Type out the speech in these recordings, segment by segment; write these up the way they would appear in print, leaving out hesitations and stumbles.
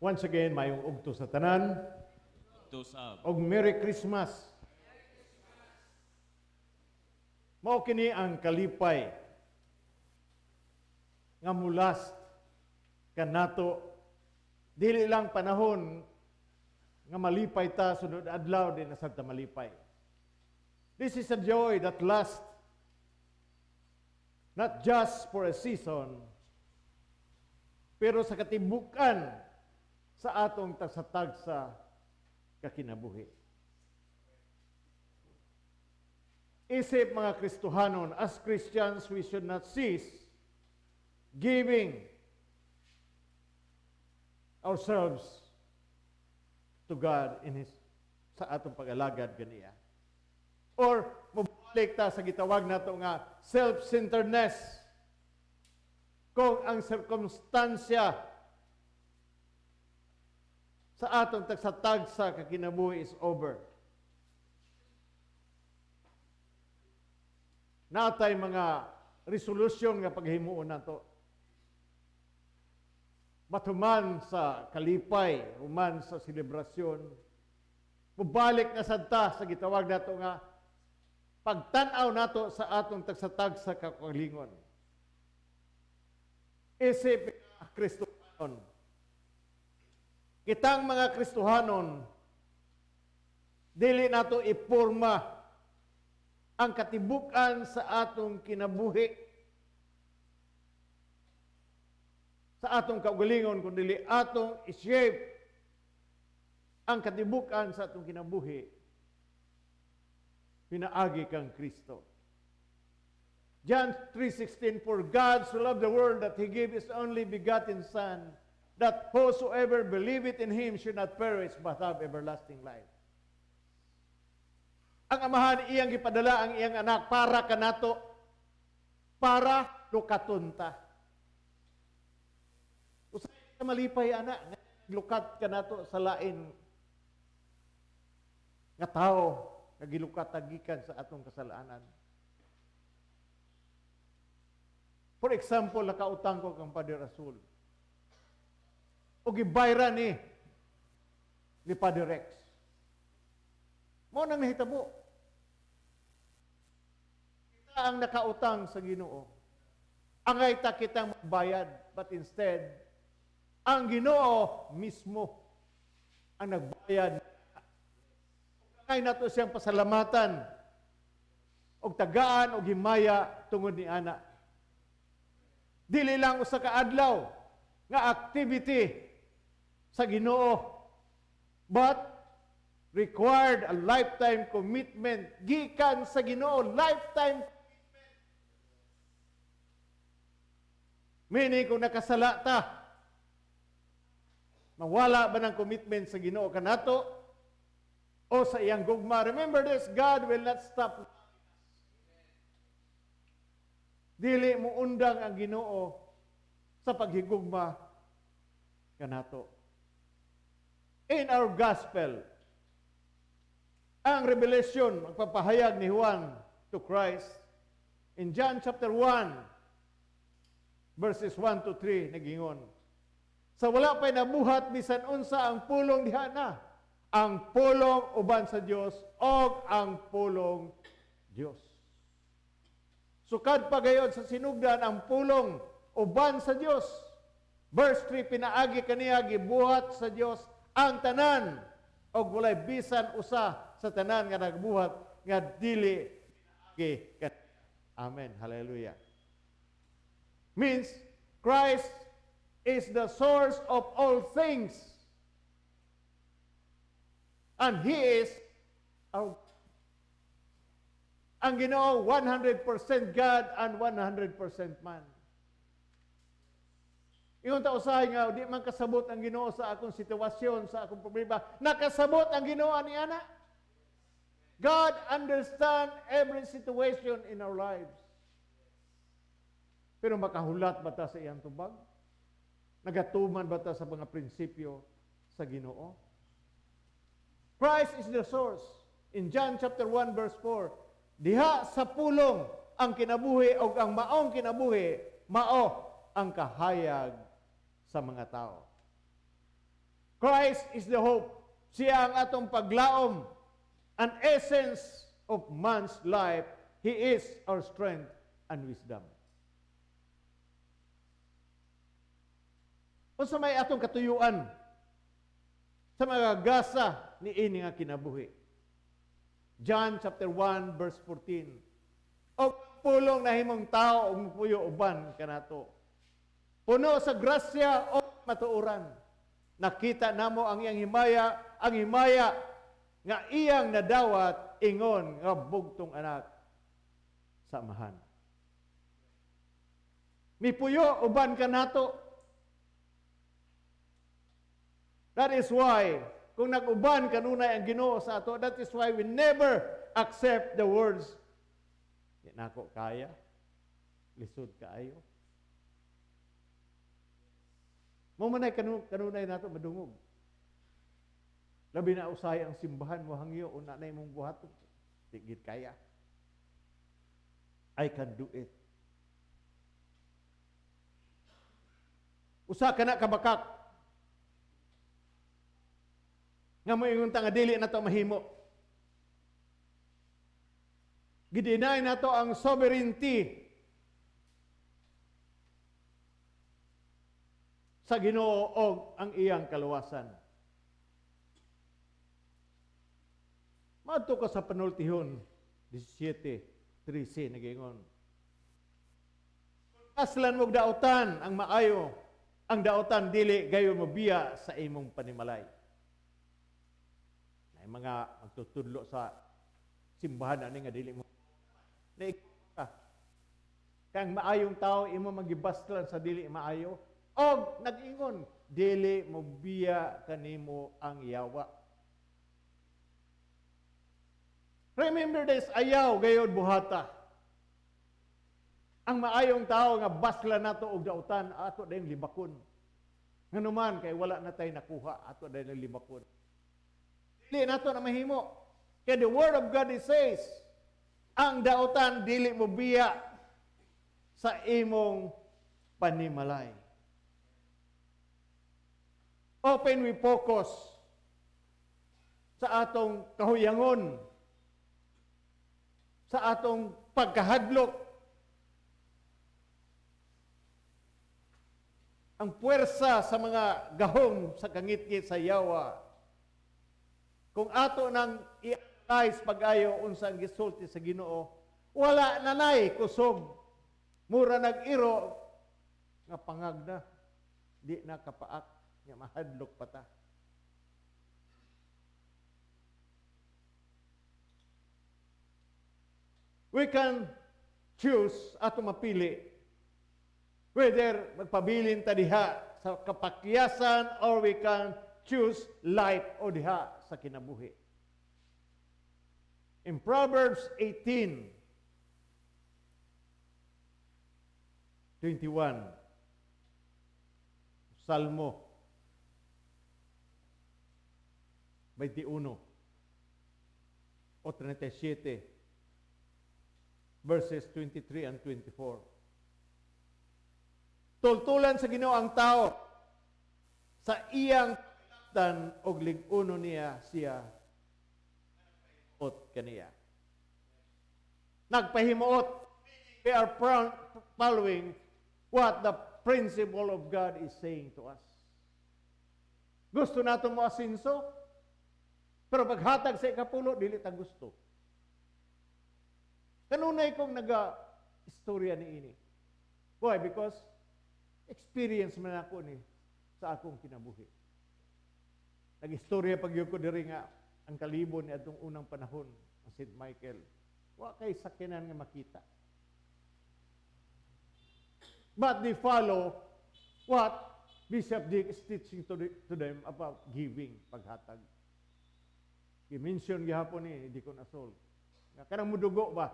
Once again, mayong ugto sa tanan. Og Merry Christmas. Mao kini ang kalipay nga mulas kanato dili lang panahon nga malipay ta sunod adlaw din asad ta malipay. This is a joy that lasts not just for a season, pero sa katibukan sa atong tagsa-tagsa kakinabuhi. Isip mga Kristohanon, as Christians, we should not cease giving ourselves to God sa atong pag-alagad ganiya. Or mabalik ta sa gitawag nato nga self-centeredness. Kung ang circumstansya sa atong tagsa-tagsa kakinabuhi is over. Natay mga resolusyon nga paghimuon nato. Matuman sa kalipay, human sa selebrasyon, mubalik na sadta sa gitawag nato nga pagtan-aw nato sa atong tagsa-tagsa kakalingon. Isip nga Kristohanon. Kitang mga Kristohanon, dili nato iporma ang katibukan sa atong kinabuhi, sa atong kaugalingon, kundi atong i-shape ang katibukan sa atong kinabuhi, pinaagi kang Kristo. John 3:16, for God so loved the world that He gave His only begotten Son, that whosoever believeth in Him should not perish but have everlasting life. Ang amahan iyang gipadala ang iyang anak para kanato, para lukatunta. Usay ka malipay anak, lukat kanato sa lain nga tao nga gilukat tagikan sa atong kasalanan. For example, nakautang ko kang Padre Rasul. O gibayra ni Padre Rex. Mo nang nahitabo. Kita ang nakautang sa Ginoo. Angay ta kitang magbayad, but instead, ang Ginoo mismo ang nagbayad. Angay nato siyang pasalamatan og tagaan og himaya tungod ni ana. Dili lang usa ka adlaw nga activity sa Ginoo, but required a lifetime commitment gikan sa Ginoo, lifetime commitment. Meaning kung nakasala ta, mawala ba ng commitment sa Ginoo kanato o sa iyang gugma? Remember this, God will not stop. Dili mo undang ang Ginoo sa paghigugma kanato. In our gospel, ang revelation, ang papahayag ni Juan to Christ, in John chapter 1, verses 1 to 3, nagingon, sa wala pa'y nabuhat, bisan unsa ang pulong diha na, ang pulong uban sa Dios o ang pulong Dios. Sukad pa gayod sa sinugdan ang pulong uban sa Dios. Verse 3, pinaagi kaniya gibuhat sa Dios ang tanan og walay bisan usa sa tanan nga nagbuhat nga dili pinaagi kaniya. Amen. Hallelujah. Means Christ is the source of all things. And He is our ang Ginoo 100% God and 100% man. Ingon ta usahay nga di man kasabot ang Ginoo sa akong sitwasyon, sa akong problema. Nakasabot ang Ginoo ani ana. God understand every situation in our lives. Pero makahulat ba ta sa iyang tubag? Nagatuman ba ta sa mga prinsipyo sa Ginoo? Christ is the source. In John chapter 1 verse 4, diha sa pulong ang kinabuhi o ang maong kinabuhi, mao ang kahayag sa mga tao. Christ is the hope. Siya ang atong paglaom. An essence of man's life. He is our strength and wisdom. Unsa may atong katuyuan sa mga gasa ni ini nga kinabuhi. John chapter 1 verse 14. O pulong nahimong tao ug puyo uban kanato. Puno sa grasya o matuoran. Nakita namo ang iyang himaya nga iyang nadawat ingon nga bugtong anak sa amahan. Mipuyo uban kanato. That is why, kung nag-uban kanunay ang Ginoo sa ato, that is why we never accept the words, di nako kaya, lisod kaayo. Mamanay kanunay nato madungog. Labi na usay ang simbahan mo hangyo, una na imong buhaton. Tigit kaya. I can do it. Usa ka na kabakak. Nga mo yung nga dili na to mahimo. Gidinay na to ang sovereignty sa Ginoo o ang iyang kaluwasan. Madto ko sa panultihon 17:13 nagingon. Aslan mo dautan ang maayo, ang dautan dili gayo mobiya sa imong panimalay. Ay mga magtutudlo sa simbahan ani nga dili mo na kang maayong tao imo magibastlan sa dili maayo og nag-ingon dili mo biya kanimo ang yawa. Remember this, ayaw gayod buhata. Ang maayong tao nga baslan nato og dautan ato dayong libakon. Nganuman kay wala na tay nakuha ato dayong libakon. Dili nato na mahimo. Kaya the word of God says, ang dautan dili mo biya sa imong panimalay. Open we focus sa atong kahuyangon, sa atong pagkahadlok. Ang puwersa sa mga gahom sa kangit-ngit sa yawa. Kung ato nang i-analyze pag-ayo unsang gisulti sa Ginoo, wala na nay kusog. Mura nag-iro nga pangag na, di na kapaak, nga mahadlok pata. We can choose ato mapili whether magpabilin ta diha sa kapakyasan or we can choose life o diha sa kinabuhi. In Proverbs 18:21, Salmo 21 o 37, verses 23 and 24. Tultulan sa Ginoo ang tao sa iyang dan og lig-uno niya siya ot kaniya. Nagpahimuot. We are following what the principle of God is saying to us. Gusto nato mo asinso, pero paghatag sa ikapulo, dili ta gusto. Kanunay kong naga-istorya ni ini. Why? Because experience man ako ni sa akong kinabuhi. Nag-istorya pag ko diri nga ang kalibon ni atong unang panahon, ang St. Michael. Wa kay sakyanan nga makita. But they follow what Bishop Dick is teaching to them about giving, paghatag. I-mention gihapon ni Deacon Asol. Kanang mudugo ba?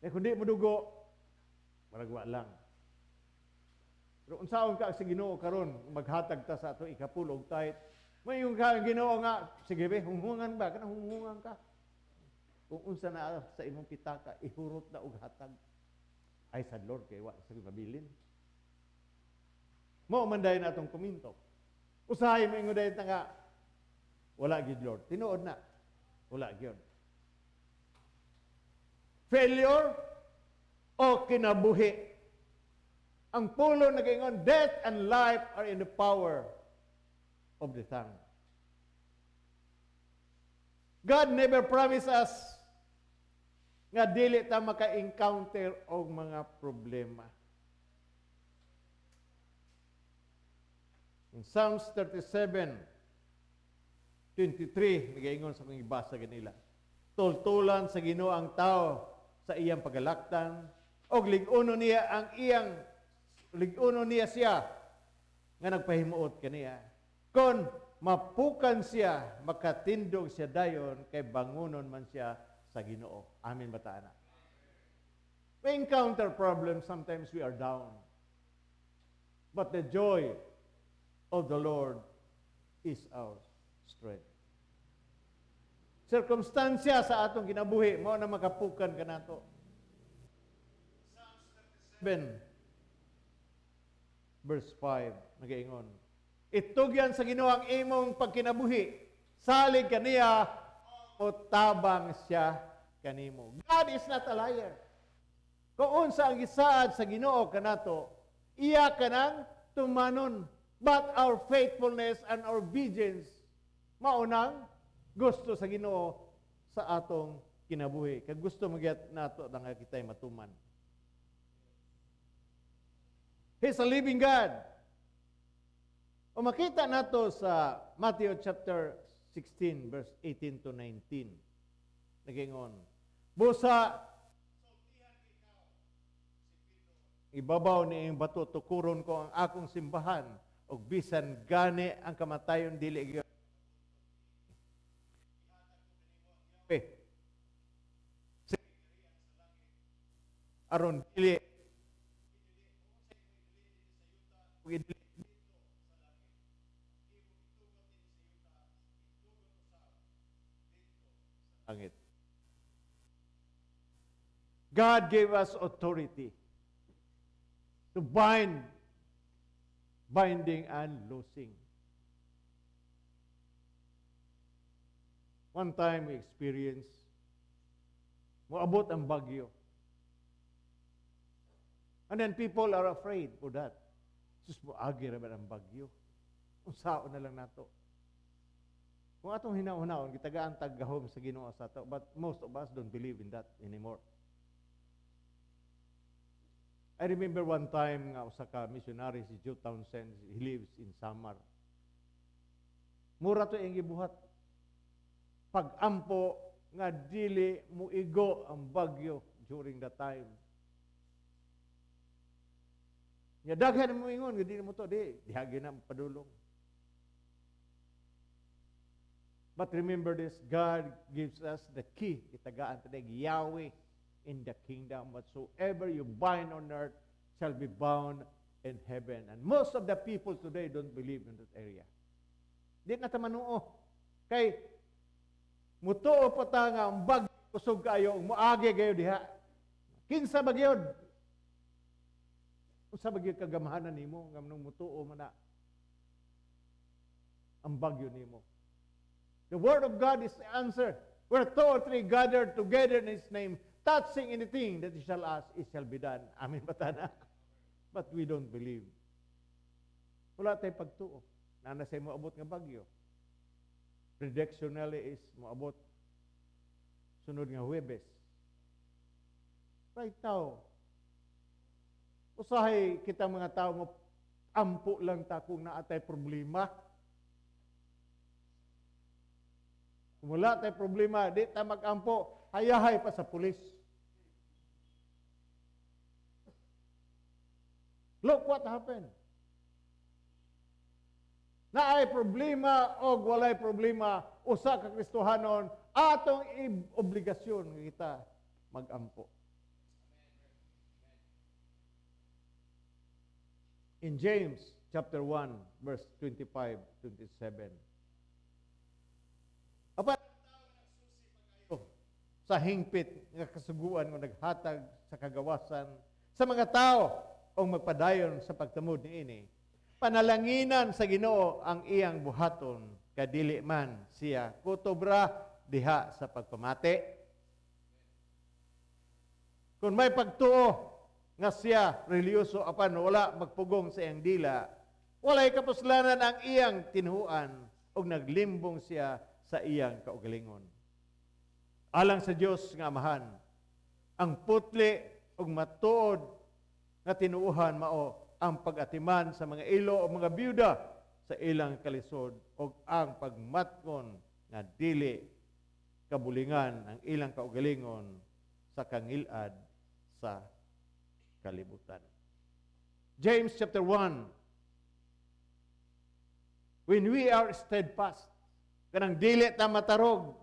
Eh kung di mudugo, maragwa lang. Pero unsaon ka sa Ginoo karon maghatag ta sa ato ikapulog tahit. May yung Ginoo nga sige be hunghungan ba kanang hunghungan ka. Kung unsa na sa imong pitaka ihurot na og hatag. Ay sa Lord kay wa sa mabilin. Mao man dayon atong kuminto. Usahay mo ingon dayon nga wala gyud Lord. Tinuod na. Wala gyud. Failure o kinabuhi. Ang pulo nagaingon, death and life are in the power of the tongue. God never promised us nga dili ta maka-encounter og mga problema. In Psalms 37:23, nagaingon sa kong ibasa ganila. Tultulan sa Ginoo ang tao sa iyang pagalaktan, og lig-uno niya siya nga nagpahimuot kaniya. Kon mapukan siya, makatindog siya dayon, kay bangunon man siya sa Ginoo. Amin ba ta, anak? We encounter problems, sometimes we are down. But the joy of the Lord is our strength. Circumstansya sa atong kinabuhi, mao na makapukan ka nato. Psalms 37, verse 5, nagaingon, itugyan sa Ginoo ang imong pagkinabuhi, salig kaniya o tabang siya kanimo. God is not a liar. Kung unsa ang gisaad sa Ginoo kanato, iya kanang tumanon. But our faithfulness and our obedience maunang gusto sa Ginoo sa atong kinabuhi. Kag gusto magyat nato nga kitay matuman. He's a living God. O makita nato sa Matthew chapter 16 verse 18 to 19. Nagingon, busa ibabaw ni iyong bato, tukuron ko ang akong simbahan, o bisan gani ang kamatayon dili gyud. Aron dili langit. God gave us authority to binding and loosing. One time we experienced, moabot ang bagyo. And then people are afraid for that. Sus, moagi raman ang bagyo. Unsaon na lang nato. Kung atong hinaon-hinaon, gitagaan taggahom sa Ginoo sa ato, but most of us don't believe in that anymore. I remember one time nga usa ka missionary si Joe Townsend, he lives in Samar. Mura to iyang gibuhat. Pag-ampo nga dili muigo ang bagyo during that time. Ya daghan mo ingon nga dili mo to dihagi na padulong. But remember this, God gives us the key. Itagaan tanig Yahweh in the kingdom. Whatsoever you bind on earth shall be bound in heaven. And most of the people today don't believe in that area. Di na tamanuo. Kay mutuo pa ta nga ang bagyo kusog kayo, muagi kayo diha. Kinsa bagyod? Unsa bagyod kagamahanan nimo ngamnong mutuo man na ang bagyo nimo. The word of God is the answer. Where two or three gathered together in His name, touching anything that He shall ask, it shall be done. Amin ba tanan? But we don't believe. Wala tayong pagtuo. Nanasay moabot nga bagyo. Predictionally is moabot sunod nga Huwebes. Right now, usahay kita mga tao mo ampo lang ta kung naatay problema. Kung wala tayo problema, di ta mag-ampo, hayahay pa sa pulis. Look what happened. Naay problema o walay problema, usa ka Kristohanon, atong obligasyon kita mag-ampo. In James chapter 1, verse 25-27. Apat sa hingpit nga kasuguan nga naghatag sa kagawasan sa mga tao o magpadayon sa pagtamod niini. panalanginan sa Ginoo ang iyang buhaton, kadili man siya kutobra diha sa pagpamati. Kung may pagtuo nga siya reliyoso apan wala magpugong sa iyang dila, walay kapuslanan ang iyang tinuan og naglimbong siya sa iyang kaugalingon. Alang sa Dios nga Amahan, ang putli ug matuod nga tinuuhan mao ang pag-atiman sa mga ilo o mga byuda sa ilang kalisod ug ang pagmatkon nga dili kabulingan ang ilang kaugalingon sa kangilad sa kalibutan. James chapter 1, when we are steadfast, kanang dili ta matarog.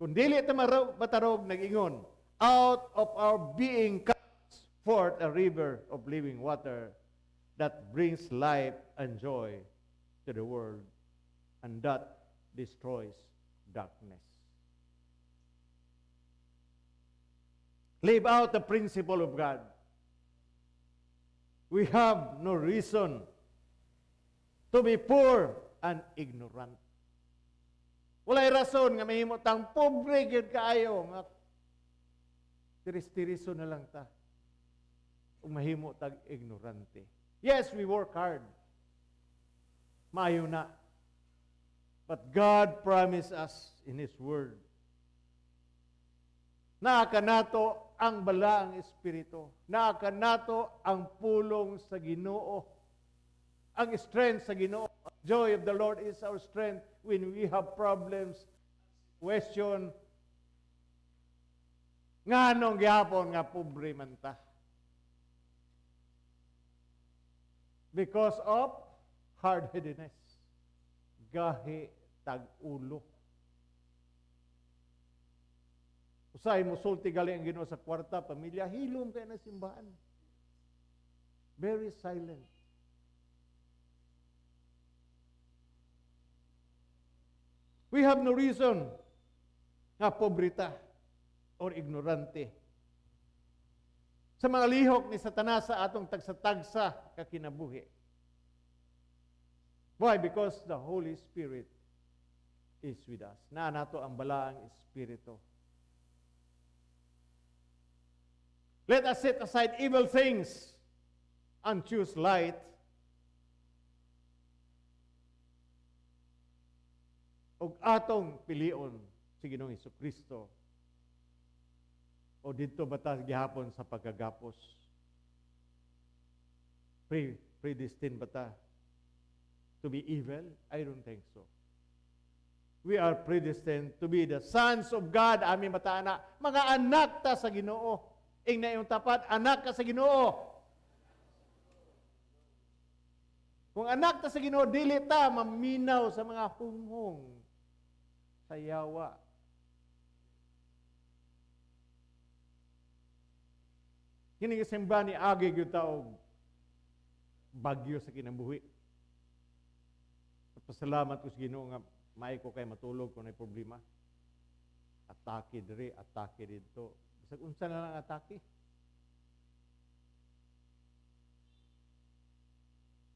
Kung dili ta matarog, nag-ingon, out of our being comes forth a river of living water that brings life and joy to the world, and that destroys darkness. Live out the principle of God. We have no reason to be poor and ignorant. Walay rason nga mahimo tang pobre gyud kaayo nga tiris-tiriso na lang ta. Ug mahimo tag ignorante. Yes, we work hard. Maayo na. But God promised us in His Word na kanato ang balaang Espiritu, na kanato ang pulong sa Ginoo, ang strength sa Ginoo. Joy of the Lord is our strength when we have problems, question, nganong gihapon nga pobre man ta. Because of hard-headedness, gahi tag-ulo. Usay mo sulti gali ang Ginoo sa kwarta, pamilya, hilom kayo na simbahan. Very silent. We have no reason nga pobrita or ignorante. Sa mga lihok ni Satanas sa atong tagsa-tagsa kakinabuhi. Why? Because the Holy Spirit is with us. Naa nato ang balaang Espiritu. Let us set aside evil things and choose light. Og atong pilion si Ginoong Hesukristo. O dito bata gihapon sa pagkagapos? Predestined bata to be evil? I don't think so. We are predestined to be the sons of God. Amin bata na. Mga anak ta sa Ginoo. Ing na yung tapat, anak ka sa Ginoo. Kung anak ta sa Ginoo, dili ta maminaw sa mga hunghong sa yawa. Kini simba ni agi gyud ta og bagyo sa kinabuhi. Pasalamat ko sa Ginoo nga may ko kay matulog kung may problema. Atake diri, atake dito. Bisag unsa na lang atake.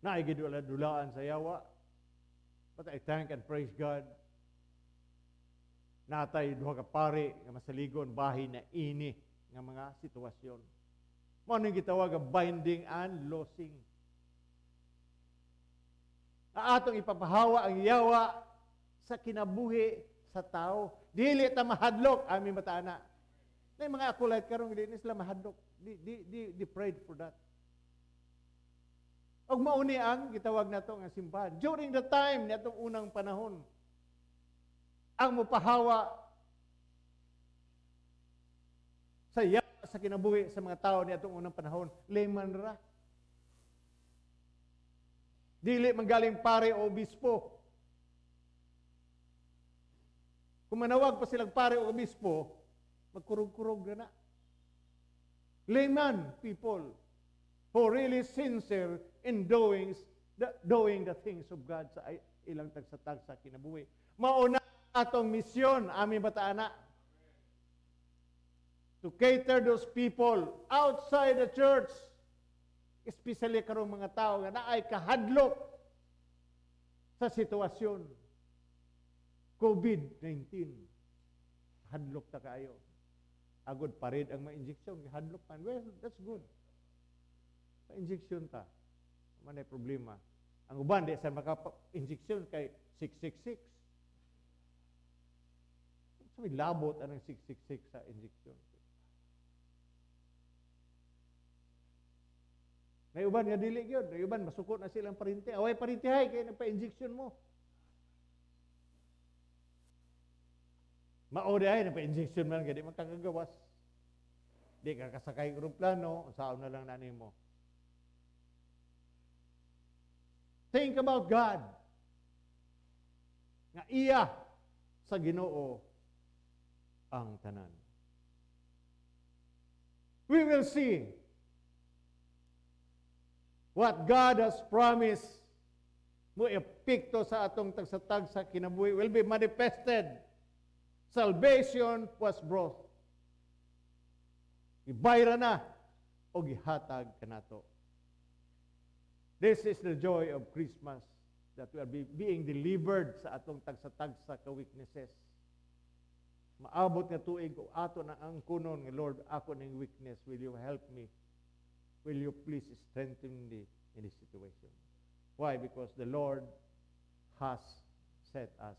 Naay gid wala dulaan sa yawa. But I thank and praise God. Natay duha ka pare nga masaligon bahin na ini nga mga sitwasyon. Mao ning gitawag nga binding and loosing. Atong ipapahawa ang yawa sa kinabuhi sa tao. Dili ta mahadlok amin bataana. Nay mga akulayt karon dili sila mahadlok. Di prayed for that. Og mauni ang gitawag nato nga simbahan. During the time natong unang panahon, ang mupahawa sa yawa sa kinabuhi sa mga tao niadtong unang panahon, layman ra. Dili manggaling pare o obispo. Kung manawag pa silang pare o obispo, magkurog-kurog na. Layman people who really sincere in doing the things of God sa ilang tagsa-tagsa kinabuhi. Mauna atong misyon, amin bataana, to cater those people outside the church especially karong mga tao nga naay kahadlok sa sitwasyon COVID-19. Hadlok ta kayo. Agod parid ang ma-injection, hadlok man. Well, that's good. Pa-injection ta. Manay problema. Ang uban di sa maka-injection kay 666. Sabi labot anong 666 sa injection. May uban nga dili gyud, may uban masukot na silang parinte. Away parintehay kay nagpa-injection mo. Mao ay nagpa-injection man gadi makakagawas. Di ka kasakay ng plano, saan na lang nani mo. Think about God. Nga iya sa Ginoo ang tanan. We will see what God has promised mo epekto sa atong tagsatag sa kinabuhi will be manifested. Salvation was brought. Ibayra na o gihatag kanato. This is the joy of Christmas, that we are being delivered sa atong tagsatagsa ka weaknesses. Maabot nga tuig o ato na ang kunon nga Lord, ako ning weakness, will you help me? Will you please strengthen me in this situation? Why? Because the Lord has set us